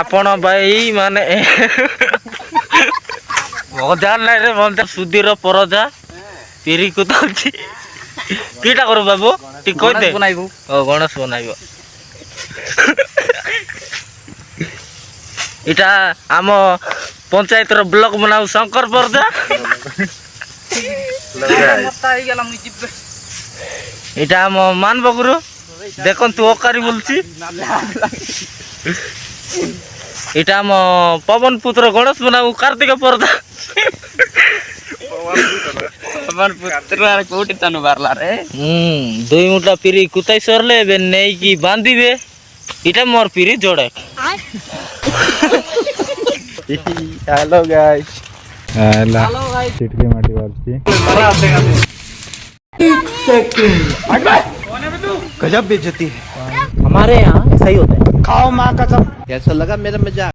आपण भाई माने मजा नहीं रे मन सुधीर परजा पिरी को दउची कीटा करू बाबू टी कह दे बनाइबो ओ गणेश बनाइबो इटा आम पंचायत रो ब्लॉक बनाऊ शंकर परजा इटा आम मान बगुरु देखन तू ओकारी बोलची इटा आम पवन पुत्र गणेश बनाऊ कार्तिक परदा पवन पुत्र कोटी तनु बारला रे दुई मुठा पिरी कुताई सरले बे नेई की बांधीबे इटा मोर पिरी जोड़े हेलो गाइस हेलो गाइस चिटके माटी वालची गजब बेइज्जती है हमारे यहाँ सही होता है खाओ माँ कसम कैसा लगा मेरा मजाक।